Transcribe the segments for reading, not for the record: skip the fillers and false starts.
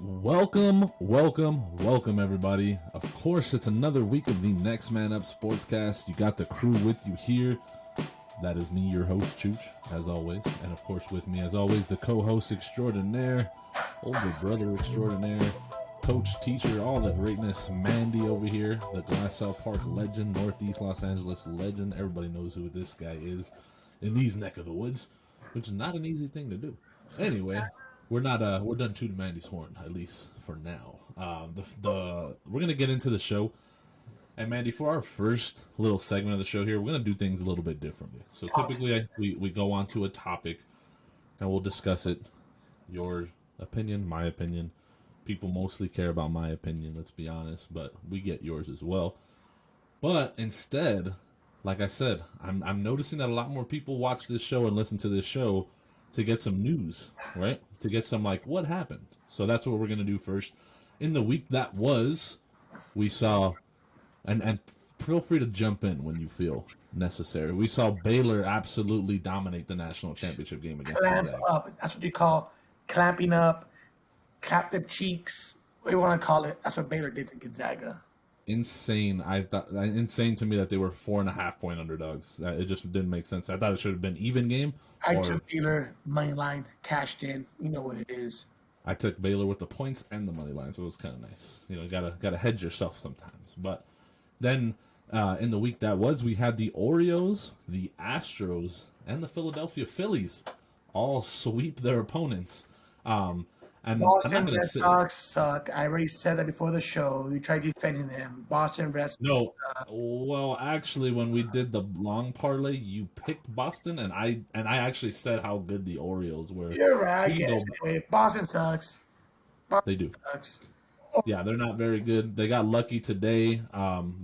Welcome, everybody. Of course, it's another week of the NextManUp Sportscast. You got the crew with you here. That is me, your host, Chooch, as always. And of course, with me, as always, the co-host extraordinaire, older brother extraordinaire, coach, teacher, all the greatness, Mandy over here, the Glassell Park legend, Northeast Los Angeles legend. Everybody knows who this guy is in these neck of the woods, which is not an easy thing to do. Anyway, we're done tooting Mandy's horn, at least for now. We're gonna get into the show. And Mandy, for our first little segment of the show here, we're gonna do things a little bit differently. So typically, we go on to a topic, and we'll discuss it. Your opinion, my opinion. People mostly care about my opinion. Let's be honest, but we get yours as well. But instead, like I said, I'm noticing that a lot more people watch this show and listen to this show to get some news, right? To get some, like, what happened? So that's what we're going to do first. In the week that was, we saw, and feel free to jump in when you feel necessary. We saw Baylor absolutely dominate the national championship game against Gonzaga. Up. That's what you call clamping up, clap them cheeks, whatever you want to call it. That's what Baylor did to Gonzaga. Insane. Insane to me that they were 4.5-point underdogs. It just didn't make sense. I thought it should have been even game. I took Baylor money line, cashed in. You know what it is. I took Baylor with the points and the money line, so it was kind of nice. You know, gotta hedge yourself sometimes. But then in the week that was, we had the Orioles, the Astros, and the Philadelphia Phillies all sweep their opponents. And Boston Red Sox suck. I already said that before the show. You tried defending them. Boston Red Sox. No, well, actually, when we did the long parlay, you picked Boston, and I actually said how good the Orioles were. You're right. Anyway, Boston sucks. They do. Sucks. Yeah, they're not very good. They got lucky today,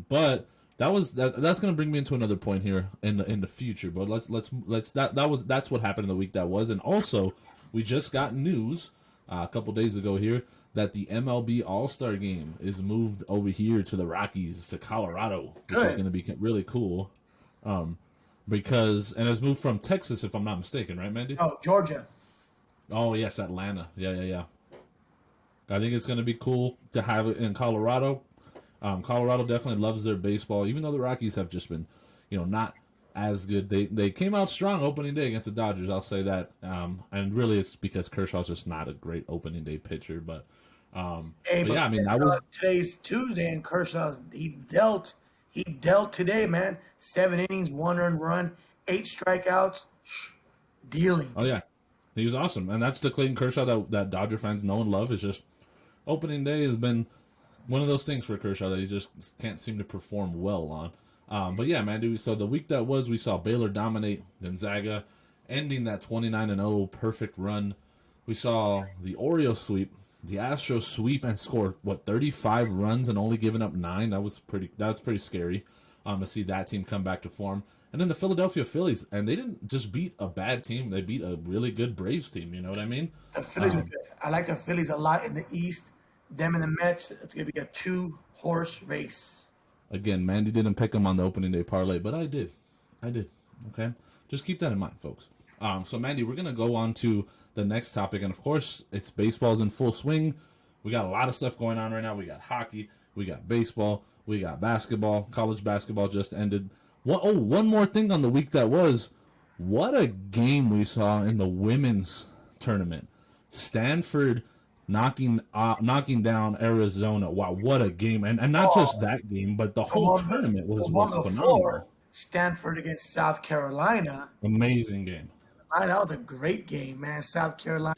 but that's going to bring me into another point here in the future. But that's what happened in the week that was, and also we just got news a couple days ago here that the MLB All-Star Game is moved over here to the Rockies, to Colorado, which is going to be really cool. Because it's moved from Texas, if I'm not mistaken, right, Mandy? Oh, Georgia. Oh, yes, Atlanta. Yeah. I think it's going to be cool to have it in Colorado. Colorado definitely loves their baseball, even though the Rockies have just been, not as good. They came out strong opening day against the Dodgers, I'll say that. And really it's because Kershaw's just not a great opening day pitcher. But, yeah, I mean, that was... Today's Tuesday, and Kershaw, he dealt today, man. 7 innings, 1 earned run, 8 strikeouts, dealing. Oh, yeah. He was awesome. And that's the Clayton Kershaw that Dodger fans know and love. It's just opening day has been one of those things for Kershaw that he just can't seem to perform well on. But yeah, man, so the week that was, we saw Baylor dominate Gonzaga, ending that 29-0 perfect run. We saw the Orioles sweep, the Astros sweep and score 35 runs and only giving up 9. That's pretty scary to see that team come back to form. And then the Philadelphia Phillies, and they didn't just beat a bad team; they beat a really good Braves team. You know what I mean? The Phillies are good. I like the Phillies a lot in the East. Them and the Mets, it's gonna be a 2-horse race. Again, Mandy didn't pick them on the opening day parlay, but I did. Okay? Just keep that in mind, folks. So, Mandy, we're going to go on to the next topic. And, of course, it's baseball's in full swing. We got a lot of stuff going on right now. We got hockey. We got baseball. We got basketball. College basketball just ended. One more thing on the week that was. What a game we saw in the women's tournament. Stanford knocking down Arizona. Wow, what a game. And not just that game, but the whole tournament was phenomenal. Stanford against South Carolina. Amazing game. That was a great game, man. South Carolina.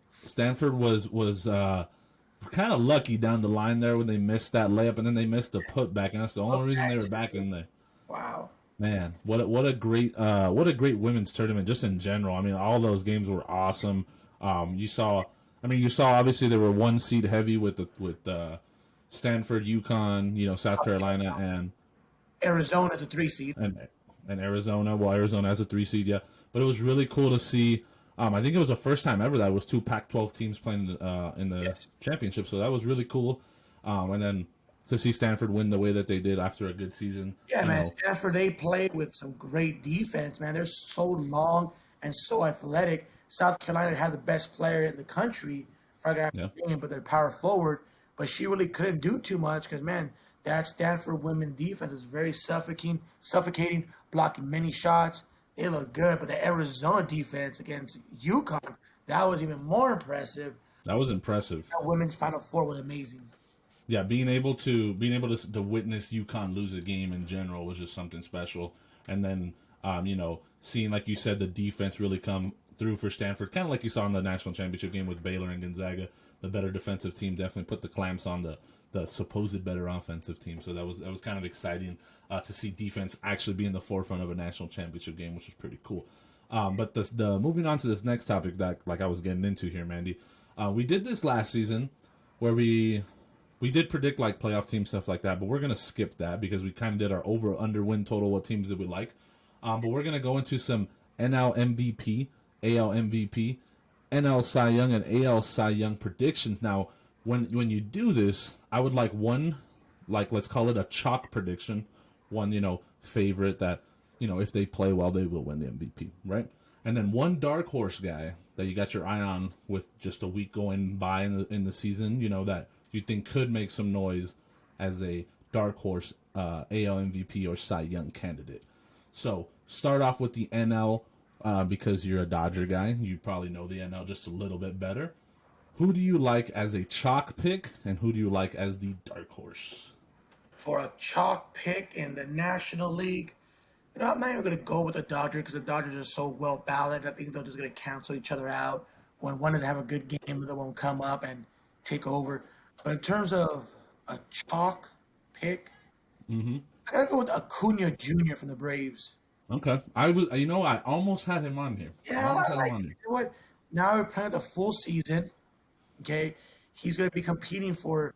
Stanford was kind of lucky down the line there when they missed that layup, and then they missed the putback, and that's the only reason they were back in there. Wow. Man, what a great women's tournament just in general. I mean, all those games were awesome. You saw obviously they were 1 seed heavy with Stanford, UConn, South Carolina, and Arizona as a 3 seed. And Arizona, Arizona has a 3 seed, yeah. But it was really cool to see. I think it was the first time ever that it was 2 Pac-12 teams playing in the championship, so that was really cool. And then to see Stanford win the way that they did after a good season. Yeah, man, Stanford, they played with some great defense, man. They're so long and so athletic. South Carolina had the best player in the country forgot Yeah. her name, but their power forward. But she really couldn't do too much because, man, that Stanford women defense is very suffocating, blocking many shots. They look good, but the Arizona defense against UConn, that was even more impressive. That was impressive. That women's Final Four was amazing. Yeah, being able to witness UConn lose a game in general was just something special. And then seeing, like you said, the defense really come through for Stanford, kind of like you saw in the national championship game with Baylor and Gonzaga. The better defensive team definitely put the clamps on the supposed better offensive team. So that was kind of exciting to see defense actually be in the forefront of a national championship game, which is pretty cool. But the moving on to this next topic that like I was getting into here, Mandy, we did this last season where we did predict like playoff team stuff like that, but we're gonna skip that because we kind of did our over under win total, what teams did we like. But we're gonna go into some NL MVP, AL MVP, NL Cy Young, and AL Cy Young predictions. Now, when you do this, I would like one, like let's call it a chalk prediction, one favorite that if they play well they will win the MVP, right? And then one dark horse guy that you got your eye on with just a week going by in the season, that you think could make some noise as a dark horse AL MVP or Cy Young candidate. So start off with the NL because you're a Dodger guy. You probably know the NL just a little bit better. Who do you like as a chalk pick, and who do you like as the dark horse? For a chalk pick in the National League, I'm not even going to go with the Dodgers because the Dodgers are so well balanced. I think they're just going to cancel each other out. When one doesn't have a good game, the other one will come up and take over. But in terms of a chalk pick, I got to go with Acuna Jr. from the Braves. Okay, I almost had him on here. Yeah, I like it. You know what? Now we're playing the full season. Okay, he's going to be competing for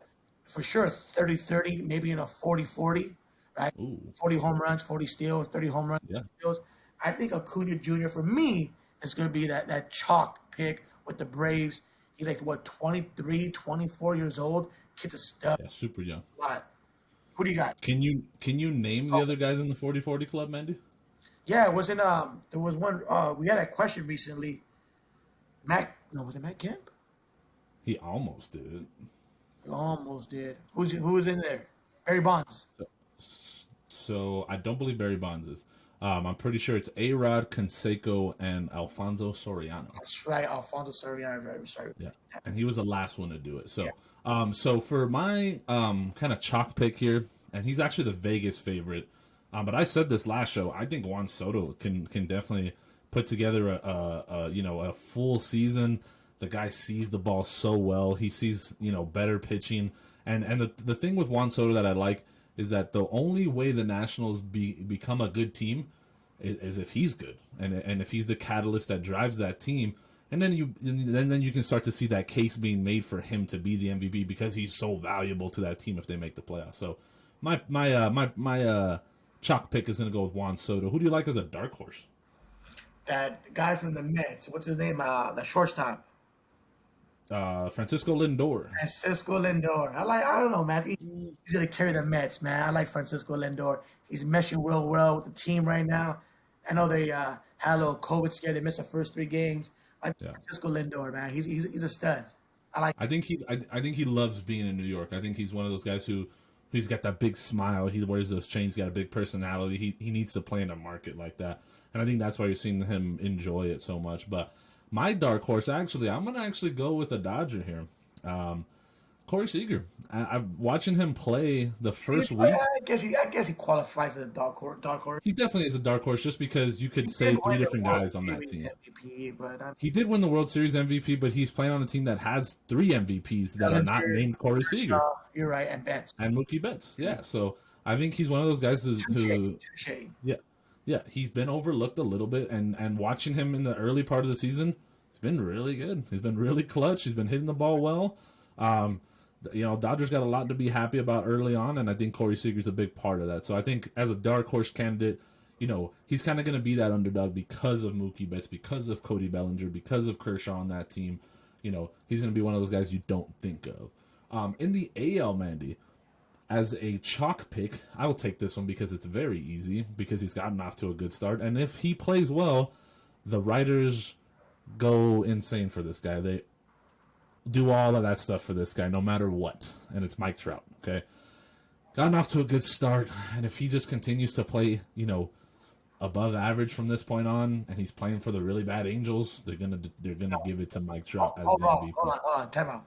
sure 30-30, maybe in a 40-40, right? Ooh. 40 home runs, 40 steals, 30 home runs, Yeah. steals. I think Acuna Jr. for me is going to be that chalk pick with the Braves. He's like, 23, 24 years old? Kid's a stud. Yeah, super young. A lot. Who do you got? Can you name the other guys in the 40-40 club, Mandy? Yeah, it was in, there was one, we had that question recently. Was it Matt Kemp? He almost did it. He almost did. Who was in there? Barry Bonds. So I don't believe Barry Bonds is. I'm pretty sure it's A-Rod, Canseco, and Alfonso Soriano. That's right, Alfonso Soriano. Right, sorry. Yeah, and he was the last one to do it. So, so for my kind of chalk pick here, and he's actually the Vegas favorite. But I said this last show. I think Juan Soto can definitely put together a full season. The guy sees the ball so well. He sees better pitching, and the thing with Juan Soto that I like is that the only way the Nationals become a good team is if he's good, and if he's the catalyst that drives that team, and then you can start to see that case being made for him to be the MVP because he's so valuable to that team if they make the playoffs. So my chalk pick is going to go with Juan Soto. Who do you like as a dark horse? That guy from the Mets. What's his name? The shortstop. Francisco Lindor. Francisco Lindor. I don't know, man. He's going to carry the Mets, man. I like Francisco Lindor. He's meshing real well with the team right now. I know they had a little COVID scare. They missed the first 3 games. Francisco Lindor, man. He's a stud. I think he loves being in New York. I think he's one of those guys he's got that big smile. He wears those chains. He's got a big personality. He needs to play in a market like that, and I think that's why you're seeing him enjoy it so much. But my dark horse, I'm gonna go with a Dodger here. Corey Seager. I'm watching him play the first week. I guess he qualifies as a dark horse. He definitely is a dark horse just because you could say 3 different guys on that team. MVP, but he did win the World Series MVP, but he's playing on a team that has 3 MVPs that are not named Corey Seager. You're right, and Betts. And Mookie Betts, yeah. So I think he's one of those guys who he's been overlooked a little bit, and watching him in the early part of the season, he's been really good. He's been really clutch. He's been hitting the ball well. Dodgers got a lot to be happy about early on, and I think Corey Seager's a big part of that. So I think as a dark horse candidate, he's kind of going to be that underdog because of Mookie Betts, because of Cody Bellinger, because of Kershaw on that team. He's going to be one of those guys you don't think of. In the AL, Mandy, as a chalk pick, I will take this one because it's very easy, because he's gotten off to a good start. And if he plays well, the writers go insane for this guy. do all of that stuff for this guy, no matter what. And it's Mike Trout, okay? Gotten off to a good start, and if he just continues to play, above average from this point on, and he's playing for the really bad Angels, they're gonna give it to Mike Trout as the MVP. Hold on, time out.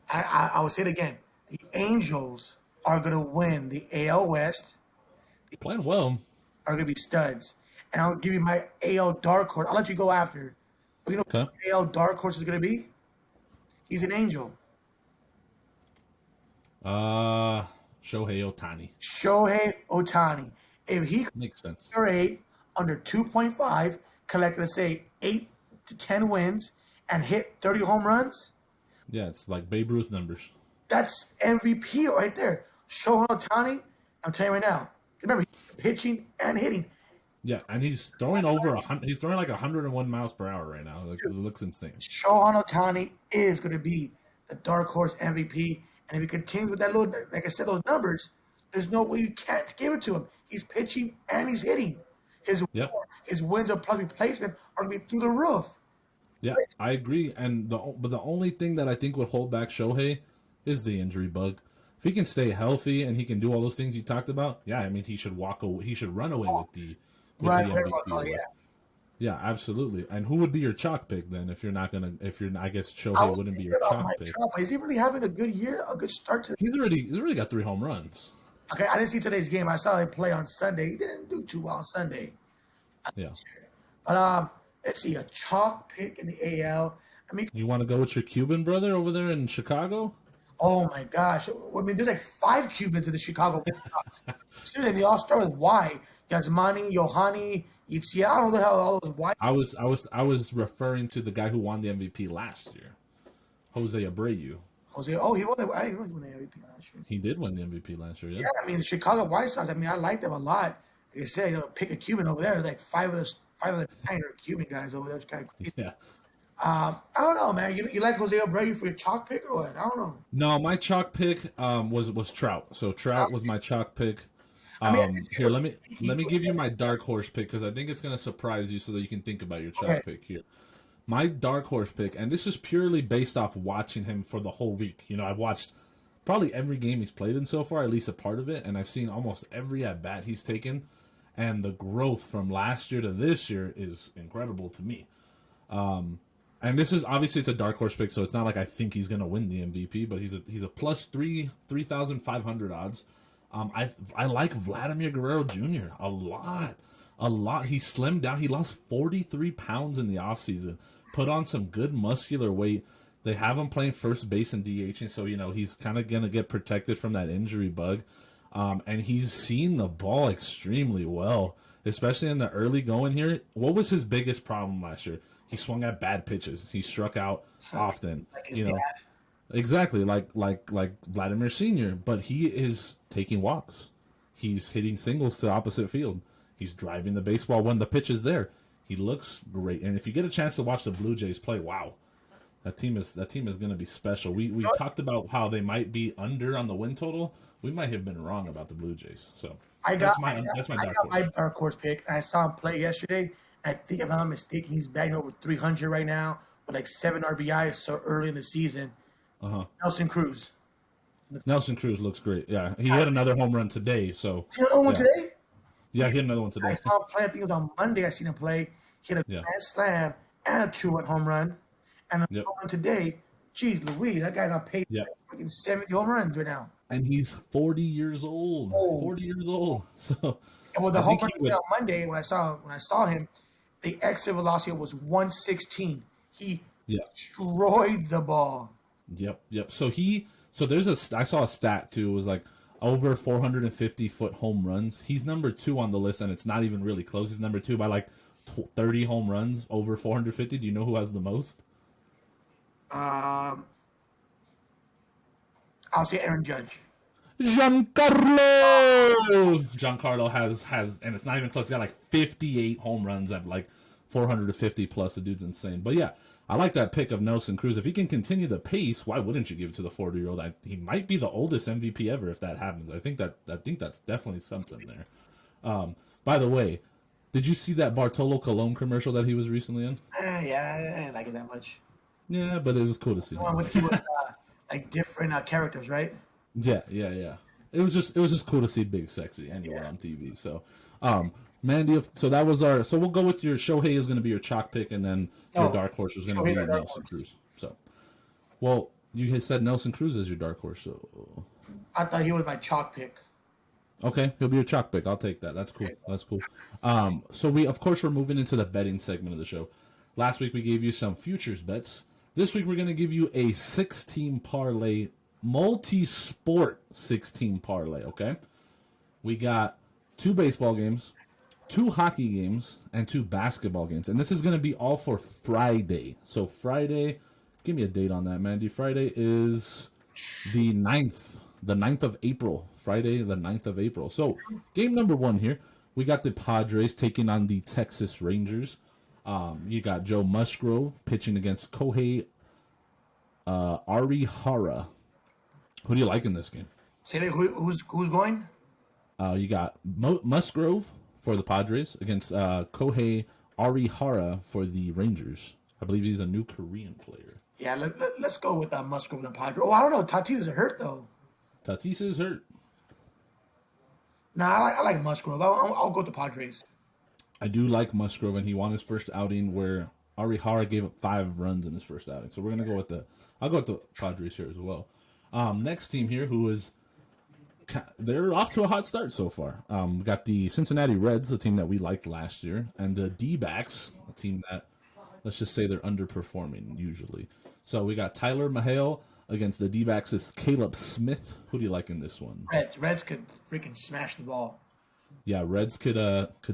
I will say it again. The Angels are gonna win the AL West. Playing well. Are gonna be studs, and I'll give you my AL dark horse. I'll let you go after. But what the AL dark horse is gonna be? He's an Angel. Shohei Ohtani. If he makes sense. Under 2.5, collect, let's say, 8 to 10 wins, and hit 30 home runs. Yeah, it's like Babe Ruth numbers. That's MVP right there. Shohei Ohtani, I'm telling you right now. Remember, he's pitching and hitting. Yeah, and he's throwing over 100. He's throwing like 101 miles per hour right now. Like, it looks insane. Shohei Ohtani is going to be the dark horse MVP, and if he continues with that little, like I said, those numbers, there's no way you can't give it to him. He's pitching and he's hitting. His wins of plus replacement are going to be through the roof. Yeah, I agree. And but the only thing that I think would hold back Shohei is the injury bug. If he can stay healthy and he can do all those things you talked about, yeah, I mean he should He should run away with the MVP. Yeah, absolutely. And who would be your chalk pick then? If you're not gonna, I guess Shohei wouldn't be your chalk pick. Is he really having a good year? A good start to? He's already got 3 home runs. Okay, I didn't see today's game. I saw him play on Sunday. He didn't do too well on Sunday. Yeah. But let's see, a chalk pick in the AL. I mean, you want to go with your Cuban brother over there in Chicago? Oh my gosh! I mean, there's like 5 Cubans in the Chicago White Sox. Seriously, they all start with Y. Yasmani, Yohani, Yitzhak. I don't know how all those Y. I was referring to the guy who won the MVP last year, Jose Abreu. He won the. I didn't win the MVP last year. He did win the MVP last year. Yeah. Yeah, I mean the Chicago White Sox. I mean, I like them a lot. Like I said, pick a Cuban over there. Like 5 of the 9 are Cuban guys over there. It's kind of crazy. Yeah. I don't know, man. You like Jose Abreu for your chalk pick or what? I don't know. No, my chalk pick was Trout. So Trout was my chalk pick. Here, let me give you my dark horse pick because I think it's gonna surprise you, so that you can think about your chalk pick here. My dark horse pick, and this is purely based off watching him for the whole week. I've watched probably every game he's played in so far, at least a part of it, and I've seen almost every at bat he's taken, and the growth from last year to this year is incredible to me. And this is obviously, it's a dark horse pick, so it's not like I think he's going to win the MVP, but he's a plus 3,500 odds. I like Vladimir Guerrero Jr. a lot. He slimmed down. He lost 43 pounds in the offseason, put on some good muscular weight. They have him playing first base and DHing, so he's kind of going to get protected from that injury bug. And he's seen the ball extremely well, especially in the early going here. What was his biggest problem last year? He swung at bad pitches. He struck out often. Like his dad. Exactly, like Vladimir Sr., but he is taking walks. He's hitting singles to opposite field. He's driving the baseball when the pitch is there. He looks great. And if you get a chance to watch the Blue Jays play, wow. That team is going to be special. We talked about how they might be under on the win total. We might have been wrong about the Blue Jays. So that's my dark horse pick. I saw him play yesterday. I think, if I'm not mistaken, he's batting over 300 right now with like 7 RBIs so early in the season. Nelson Cruz. Nelson Cruz looks great. Yeah, he hit another home run today. So he hit another one today? Yeah, he hit another one today. I saw him play. I think it was on Monday. I seen him play. He hit a grand slam and a 2-run home run. And a home run today. Jeez Louise, that guy's on pace for freaking 70 home runs right now. And he's 40 years old. 40 years old. So the home run on Monday when I saw him, the exit velocity was 116. He destroyed the ball. Yep. So I saw a stat too. It was like over 450-foot home runs. He's number 2 on the list, and it's not even really close. He's number 2 by like 30 home runs over 450. Do you know who has the most? I'll say Aaron Judge. Giancarlo has, and it's not even close. He got like 58 home runs at like 450 plus. The dude's insane. But yeah, I like that pick of Nelson Cruz. If he can continue the pace, why wouldn't you give it to the 40-year-old? He might be the oldest MVP ever if that happens. I think that's definitely something there. By the way, did you see that Bartolo Colon commercial that he was recently in? Yeah, I didn't like it that much. Yeah, but it was cool to see. The one with he was like different characters, right? Yeah, yeah, yeah. It was just cool to see Big Sexy anywhere on TV. So, Mandy, so that was our. So we'll go with your Shohei is going to be your chalk pick, and then your No, dark horse is going to Shohei be the Dark Nelson Horse. Cruz. So, well, you had said Nelson Cruz as your dark horse. So, I thought he was my chalk pick. okay, he'll be your chalk pick. I'll take that. That's cool. That's cool. So we, of course, we're moving into the betting segment of the show. Last week we gave you some futures bets. This week we're going to give you a 6-team parlay, multi-sport 6-team parlay. Okay, we got 2 baseball games, 2 hockey games, and 2 basketball games, and this is going to be all for Friday. So Friday, give me a date on that, Mandy. Friday is the 9th of April. Friday, the 9th of April. So, game number 1 here. We got the Padres taking on the Texas Rangers. You got Joe Musgrove pitching against Kohei Arihara. Who do you like in this game? Say that, who's going? You got Musgrove for the Padres against Kohei Arihara for the Rangers. I believe he's a new Korean player. Yeah, let's go with Musgrove and the Padres. Oh, I don't know. Tatis is hurt though. Tatis is hurt. Nah, I like Musgrove. I'll go with the Padres. I do like Musgrove, and he won his first outing where Arihara gave up 5 runs in his first outing. So we're gonna go with I'll go with the Padres here as well. Next team here, they're off to a hot start so far. We got the Cincinnati Reds, a team that we liked last year, and the D-backs, a team that, let's just say, they're underperforming usually. So we got Tyler Mahale against the D-backs' Caleb Smith. Who do you like in this one? Reds could freaking smash the ball. Yeah, Reds could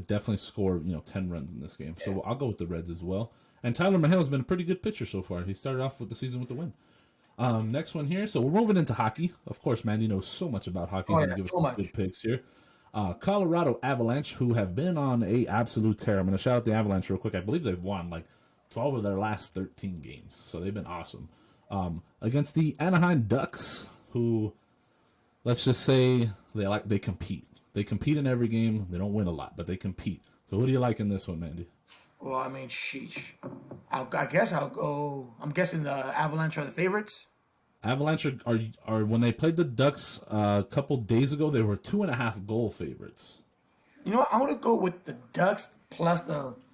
definitely score 10 runs in this game. So I'll go with the Reds as well. And Tyler Mahale has been a pretty good pitcher so far. He started off with the season with the win. Next one here. So we're moving into hockey. Of course, Mandy knows so much about hockey. He's going to give us some good picks here. Colorado Avalanche, who have been on a absolute tear. I'm going to shout out the Avalanche real quick. I believe they've won like 12 of their last 13 games. So they've been awesome. Against the Anaheim Ducks, who, let's just say, they compete. They compete in every game. They don't win a lot, but they compete. So who do you like in this one, Mandy? Well, I mean, sheesh. I guess I'll go. I'm guessing the Avalanche are the favorites. Avalanche are when they played the Ducks a couple days ago, they were 2.5 goal favorites. You know what? I'm gonna go with the Ducks plus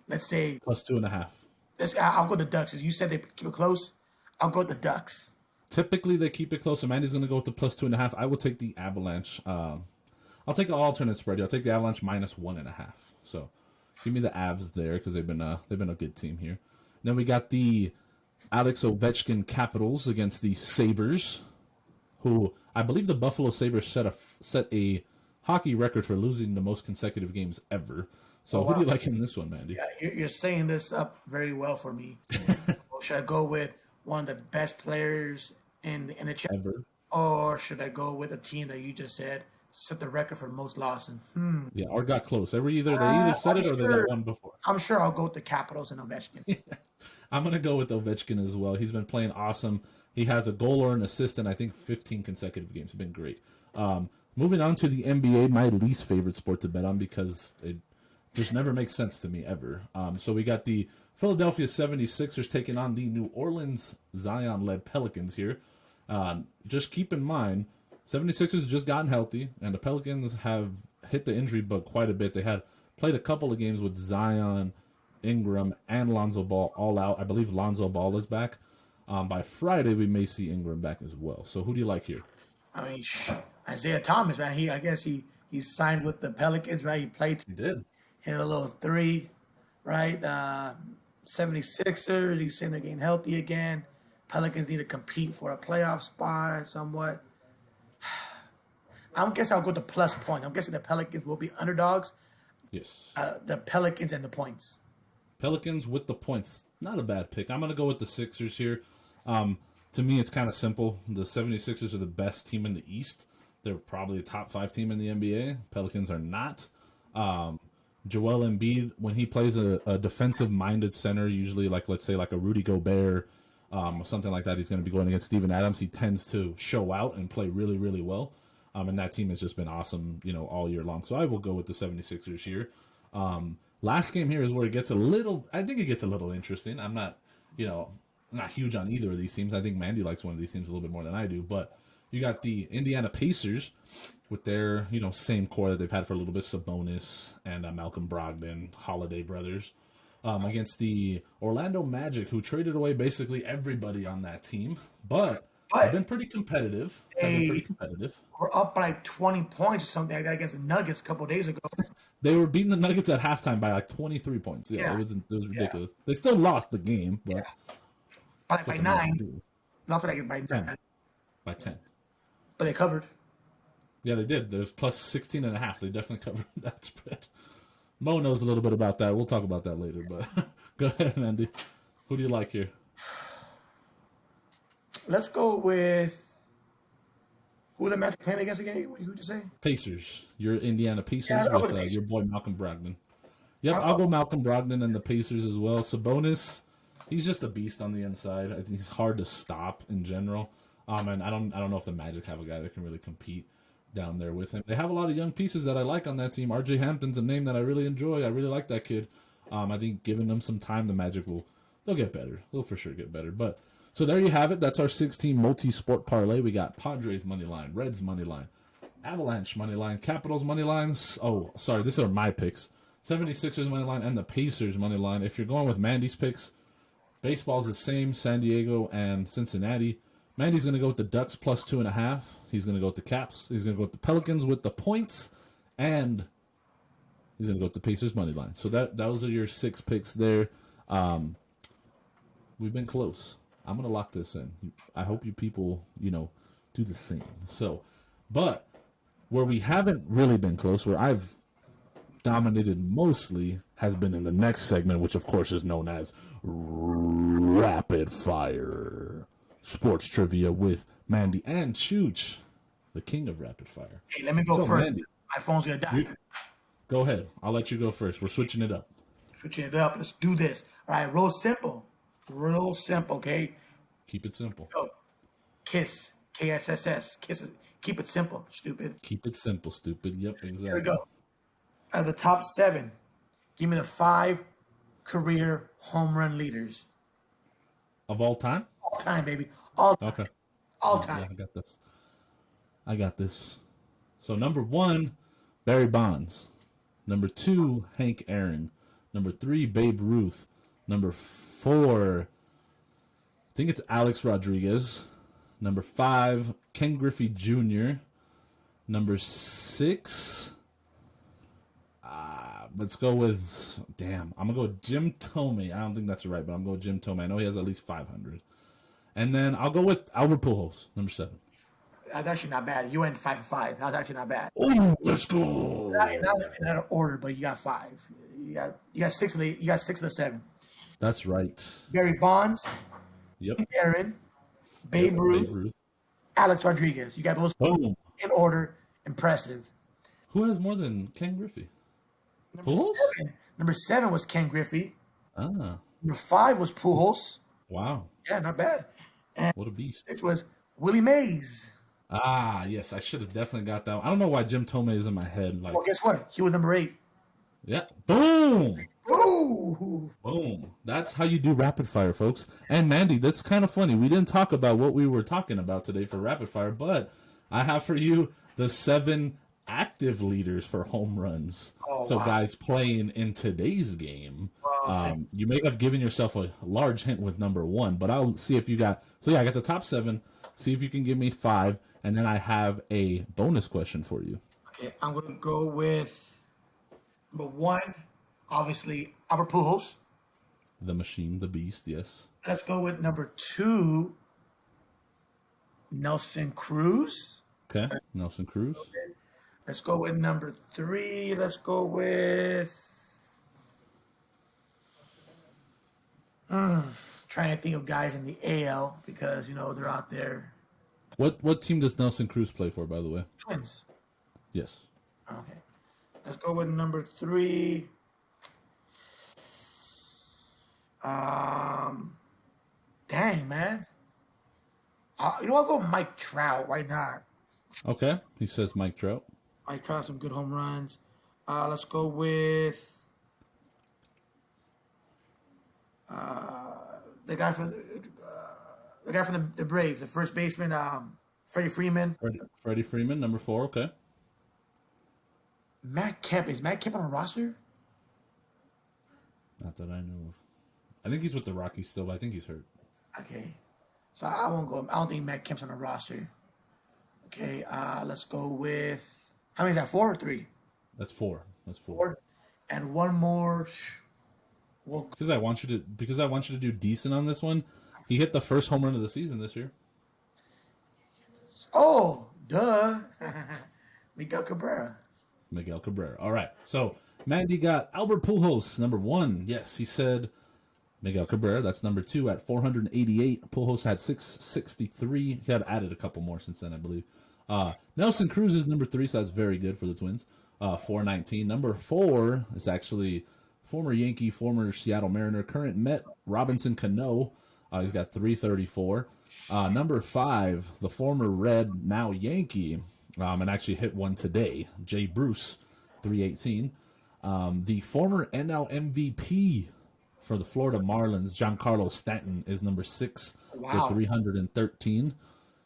let's say plus 2.5. I'll go with the Ducks. As you said, they keep it close. I'll go with the Ducks. Typically, they keep it close. Amanda's going to go with the plus 2.5. I will take the Avalanche. I'll take an alternate spread. I'll take the Avalanche minus 1.5. So give me the Avs there because they've been a good team here. Then we got the Alex Ovechkin Capitals against the Sabres, who I believe the Buffalo Sabres set a hockey record for losing the most consecutive games ever. So who do you like in this one, Mandy? Yeah, you're saying this up very well for me. Should I go with one of the best players in the NHL Ever. Or should I go with a team that you just said set the record for most losses? Yeah, or got close. They either said it or they got one before. I'm sure I'll go with the Capitals and Ovechkin. I'm going to go with Ovechkin as well. He's been playing awesome. He has a goal or an assist in, I think, 15 consecutive games. It's been great. Moving on to the NBA, my least favorite sport to bet on because it just never makes sense to me ever. So we got the Philadelphia 76ers taking on the New Orleans Zion-led Pelicans here. Just keep in mind, 76ers just gotten healthy, and the Pelicans have hit the injury bug quite a bit. They had played a couple of games with Zion, Ingram, and Lonzo Ball all out. I believe Lonzo Ball is back. By Friday, we may see Ingram back as well. So who do you like here? I mean, Isaiah Thomas, man. I guess he signed with the Pelicans, right? He did. Hit a little 3, right? 76ers, he's saying they're getting healthy again. Pelicans need to compete for a playoff spot somewhat. I guess I'll go to plus point. I'm guessing the Pelicans will be underdogs. Yes. The Pelicans and the points. Pelicans with the points. Not a bad pick. I'm going to go with the Sixers here. To me, it's kind of simple. The 76ers are the best team in the East. They're probably a top 5 team in the NBA. Pelicans are not. Joel Embiid, when he plays a defensive-minded center, usually let's say like a Rudy Gobert, or something like that, he's going to be going against Steven Adams. He tends to show out and play really, really well. And that team has just been awesome, all year long. So I will go with the 76ers here. Last game here is where it gets I think it gets a little interesting. I'm not, not huge on either of these teams. I think Mandy likes one of these teams a little bit more than I do. But you got the Indiana Pacers with their, same core that they've had for a little bit, Sabonis and Malcolm Brogdon, Holiday brothers, against the Orlando Magic, who traded away basically everybody on that team, but have been pretty competitive. They were up by like 20 points or something like that against the Nuggets a couple of days ago. They were beating the Nuggets at halftime by like 23 points. Yeah. It was ridiculous. Yeah. They still lost the game, but by 9. Not by 9. By 10. But they covered. Yeah, they did. There's plus 16 and a half. They definitely covered that spread. Mo knows a little bit about that. We'll talk about that later, but go ahead, Andy. Who do you like here? Let's go with who the Magic playing against again? Who did you say? Pacers. Your Indiana Pacers with your boy Malcolm Brogdon. Yep, I'll go Malcolm Brogdon and the Pacers as well. Sabonis, he's just a beast on the inside. I think he's hard to stop in general. And I don't know if the Magic have a guy that can really compete down there with him. They have a lot of young pieces that I like on that team. RJ Hampton's a name that I really enjoy. I really like that kid. I think giving them some time, the Magic they'll get better. They'll for sure get better. But so there you have it. That's our 16 multi-sport parlay. We got Padres money line, Reds money line, Avalanche money line, Capitals money lines. Oh, sorry, these are my picks. 76ers money line and the Pacers money line. If you're going with Mandy's picks, baseball's the same, San Diego and Cincinnati. Mandy's going to go with the Ducks plus 2.5. He's going to go with the Caps. He's going to go with the Pelicans with the points. And he's going to go with the Pacers money line. So those are your 6 picks there. We've been close. I'm going to lock this in. I hope you people, do the same. So, but where we haven't really been close, where I've dominated mostly, has been in the next segment, which of course is known as Rapid Fire Sports Trivia with Mandy and Chooch, the king of Rapid Fire. Hey, let me go first. Mandy, my phone's going to die. Go ahead. I'll let you go first. We're switching it up. Let's do this. All right, real simple, okay? Keep it simple. Go. KISS, KSSS. KISS. Keep it simple, stupid. Keep it simple, stupid. Yep, exactly. Here we go. Out of the top 7, give me the 5 career home run leaders. Of all time? All time, baby. All time. Okay. All time. Yeah, I got this. So number 1, Barry Bonds. Number 2, Hank Aaron. Number 3, Babe Ruth. Number 4, I think it's Alex Rodriguez. Number 5, Ken Griffey Jr. Number 6, let's go with, I'm going to go with Jim Thome. I don't think that's right, but I'm going with Jim Thome. I know he has at least 500. And then I'll go with Albert Pujols, number 7. That's actually not bad. You went 5 for 5. That's actually not bad. Oh, let's go. Not in order, but you got 5. You got 6 of the 7. That's right. Barry Bonds. Yep. Aaron. Babe Ruth. Alex Rodriguez. You got those in order. Impressive. Who has more than Ken Griffey? Number 7 was Ken Griffey. Ah. Number 5 was Pujols. Wow. Yeah, not bad. And what a beast. 6 was Willie Mays. Ah, yes. I should have definitely got that one. I don't know why Jim Thome is in my head. Well, guess what? He was number 8. Yeah. Boom. Ooh. Boom. That's how you do rapid fire, folks. And Mandy, that's kind of funny. We didn't talk about what we were talking about today for rapid fire, but I have for you the 7 active leaders for home runs. Guys playing in today's game. You may have given yourself a large hint with number 1, but I'll see if you got. So I got the top 7. See if you can give me 5, and then I have a bonus question for you. Okay, I'm gonna go with number 1. Obviously, Albert Pujols. The machine, the beast, yes. Let's go with number 2, Nelson Cruz. Okay, Nelson Cruz. Okay. Let's go with number 3. Let's go with... trying to think of guys in the AL because, they're out there. What team does Nelson Cruz play for, by the way? Twins. Yes. Okay. Let's go with number 3. Dang, man. I'll go Mike Trout. Why not? Okay. He says Mike Trout. Mike Trout, some good home runs. Let's go with the guy from the guy from the Braves, the first baseman, Freddie Freeman. Freddie Freeman, number 4. Okay. Matt Kemp. Is Matt Kemp on a roster? Not that I know of. I think he's with the Rockies still, but I think he's hurt. Okay. So I won't go. I don't think Matt Kemp's on a roster. Okay. Let's go with, how many is that? 4 or 3? That's 4. That's 4. 4. And one more. Because I want you to do decent on this one. He hit the first home run of the season this year. Oh, duh. Miguel Cabrera. All right. So Mandy got Albert Pujols, number 1. Yes, he said Miguel Cabrera. That's number 2 at 488. Pujols had 663. He had added a couple more since then, I believe. Nelson Cruz is number 3, so that's very good for the Twins. 419. Number 4 is actually former Yankee, former Seattle Mariner, current Met, Robinson Cano. He's got 334. Number 5, the former Red, now Yankee, and actually hit one today, Jay Bruce, 318. The former NL MVP for the Florida Marlins, Giancarlo Stanton, is number 6 with 313.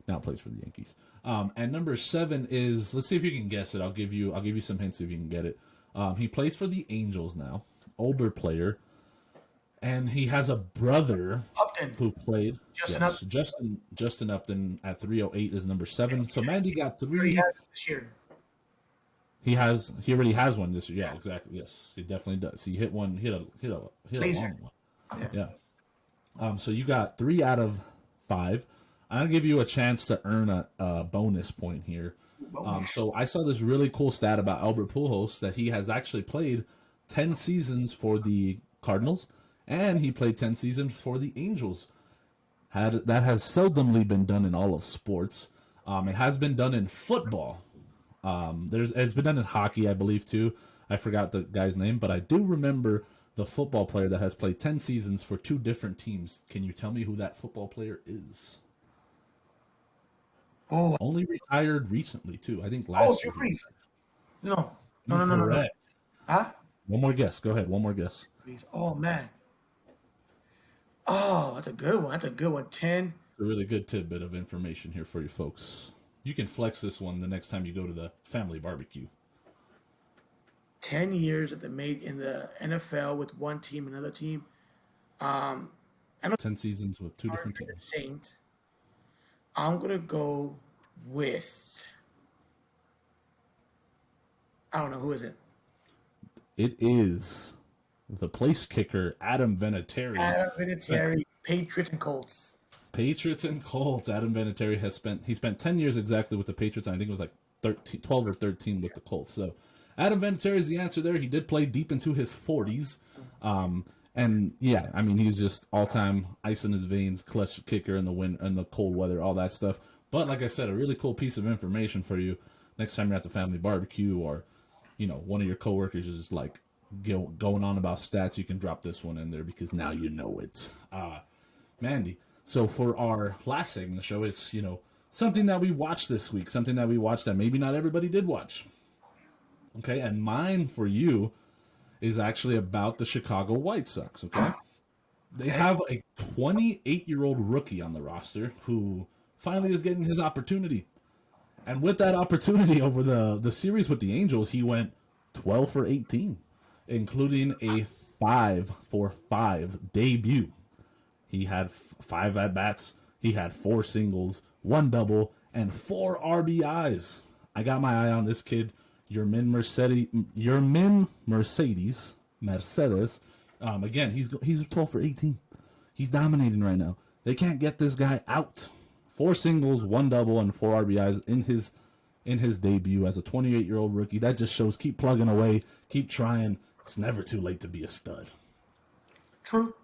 Now plays for the Yankees. And number 7 is, let's see if you can guess it. I'll give you some hints if you can get it. He plays for the Angels now, older player, and he has a brother who played. Justin Upton at 308 is number 7. So Mandy got 3 this year. He already has one this year. Yeah, exactly. Yes, he definitely does. He hit a long one. Yeah. So you got 3 out of 5. I'll give you a chance to earn a bonus point here. So I saw this really cool stat about Albert Pujols that he has actually played 10 seasons for the Cardinals, and he played 10 seasons for the Angels. That has seldomly been done in all of sports. It has been done in football. It's been done in hockey, I believe, too. I forgot the guy's name, but I do remember the football player that has played 10 seasons for 2 different teams. Can you tell me who that football player is? Oh, only retired recently, too. I think last year. Drew Brees. No. Huh? One more guess. Go ahead. One more guess. Oh, man. Oh, that's a good one. 10. It's a really good tidbit of information here for you folks. You can flex this one the next time you go to the family barbecue. 10 years in the NFL with one team, another team. I know 10 seasons with 2 different teams. Saints. I'm gonna go with. I don't know, who is it. It is the place kicker, Adam Vinatieri. Patriots and Colts. Adam Vinatieri he spent 10 years exactly with the Patriots. And I think it was like 12 or 13 with the Colts. So Adam Vinatieri is the answer there. He did play deep into his 40s. And yeah, I mean, he's just all-time ice in his veins, clutch kicker in the wind and the cold weather, all that stuff. But like I said, a really cool piece of information for you next time you're at the family barbecue, or one of your coworkers is like going on about stats. You can drop this one in there because now you know it. Mandy. So for our last segment of the show, it's something that we watched this week, something that we watched that maybe not everybody did watch. Okay, and mine for you is actually about the Chicago White Sox, okay? They have a 28-year-old rookie on the roster who finally is getting his opportunity. And with that opportunity over the series with the Angels, he went 12 for 18, including a 5-for-5 debut. He had 5 at-bats, he had 4 singles, 1 double, and 4 RBIs. I got my eye on this kid. Yermin Mercedes. Again, he's 12 for 18. He's dominating right now. They can't get this guy out. 4 singles, 1 double, and 4 RBIs in his debut as a 28-year-old rookie. That just shows keep plugging away, keep trying. It's never too late to be a stud. True.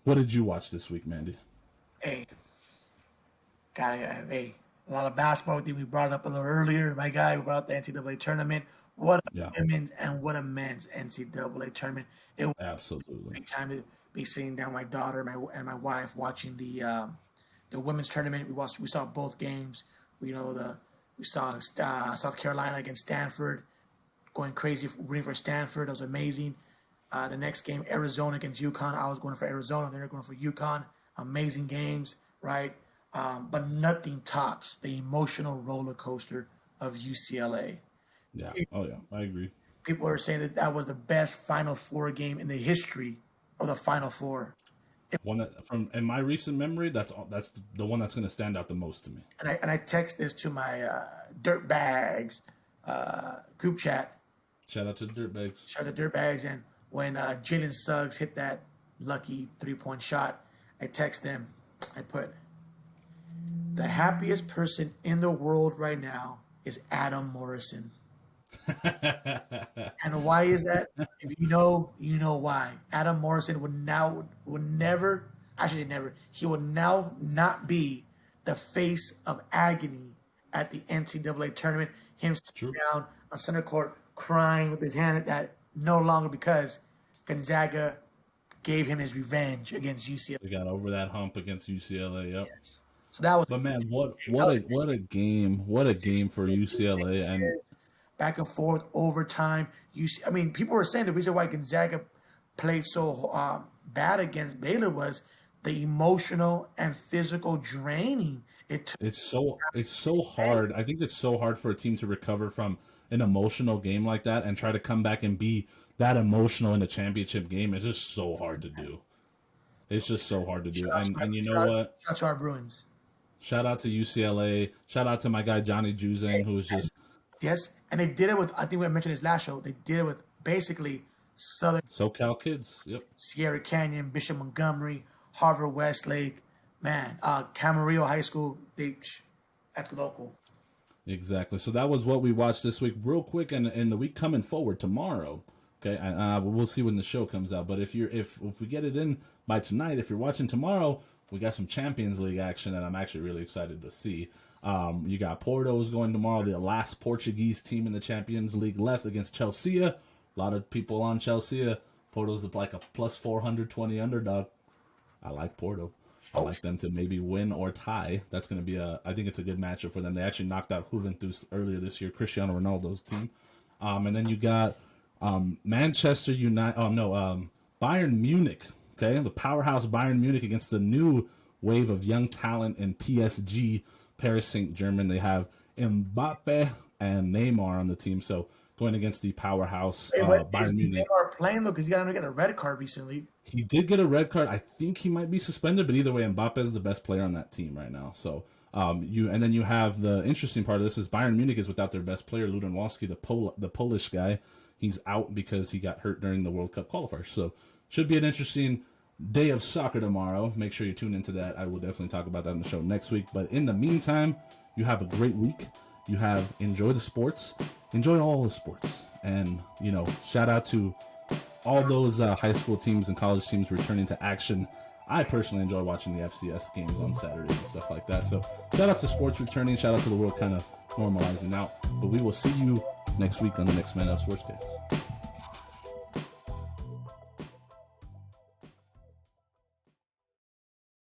What did you watch this week, Mandy? Hey, a lot of basketball. I think we brought it up a little earlier. My guy, we brought up the NCAA tournament. What a women's and what a men's NCAA tournament. It was absolutely a great time to be sitting down with my daughter and my wife watching the women's tournament. We saw both games. We saw South Carolina against Stanford, going crazy rooting for Stanford. It was amazing. The next game, Arizona against UConn. I was going for Arizona. They were going for UConn. Amazing games. right? But nothing tops the emotional roller coaster of UCLA. Yeah. Oh yeah, I agree. People are saying that that was the best Final Four game in the history of the Final Four. One that, from in my recent memory, that's the one that's going to stand out the most to me. And I text this to my Dirtbags group chat. Shout out to the Dirtbags. Shout out to Dirtbags. And when Jalen Suggs hit that lucky 3-point shot, I text them. I put, the happiest person in the world right now is Adam Morrison. And why is that? If you know, you know why. Adam Morrison would never, actually never, he would now not be the face of agony at the NCAA tournament. Him sitting down on center court crying with his hand at that, no longer, because Gonzaga gave him his revenge against UCLA. We got over that hump against UCLA. Yep. Yes. So that was. But man, what a game! What a game for UCLA. And back and forth, overtime. I mean, people were saying the reason why Gonzaga played so bad against Baylor was the emotional and physical draining. It's so hard. I think it's so hard for a team to recover from an emotional game like that and try to come back and be that emotional in a championship game. It's just so hard to do. It's just so hard to do. And you know what? Shout out to our Bruins. Shout out to UCLA. Shout out to my guy Johnny Juzang, who was just. Yes, and they did it with, I think we mentioned this last show, they did it with basically Southern SoCal kids. Yep. Sierra Canyon, Bishop Montgomery, Harvard Westlake, man, Camarillo High School, that's local. Exactly. So that was what we watched this week. Real quick, and in the week coming forward tomorrow, okay, we'll see when the show comes out. But if we get it in by tonight, if you're watching tomorrow, we got some Champions League action that I'm actually really excited to see. You got Porto's going tomorrow, the last Portuguese team in the Champions League left against Chelsea. A lot of people on Chelsea. Porto's like a plus 420 underdog. I like Porto. I like them to maybe win or tie. That's going to be I think it's a good matchup for them. They actually knocked out Juventus earlier this year, Cristiano Ronaldo's team. And then you got Manchester United. Bayern Munich. Okay, the powerhouse Bayern Munich against the new wave of young talent in PSG, Paris Saint-Germain. They have Mbappe and Neymar on the team. So going against the powerhouse Bayern Munich. Neymar playing though, because he got a red card recently. He did get a red card. I think he might be suspended, but either way, Mbappe is the best player on that team right now. So and then you have the interesting part of this is Bayern Munich is without their best player, Lewandowski, the Polish guy. He's out because he got hurt during the World Cup qualifiers. So should be an interesting day of soccer tomorrow. Make sure you tune into that. I will definitely talk about that on the show next week. But in the meantime, you have a great week. You have enjoy the sports. Enjoy all the sports. And, shout out to all those high school teams and college teams returning to action. I personally enjoy watching the FCS games on Saturdays and stuff like that. So shout out to sports returning. Shout out to the world kind of normalizing out. But we will see you next week on the Next Man Up Sportscast.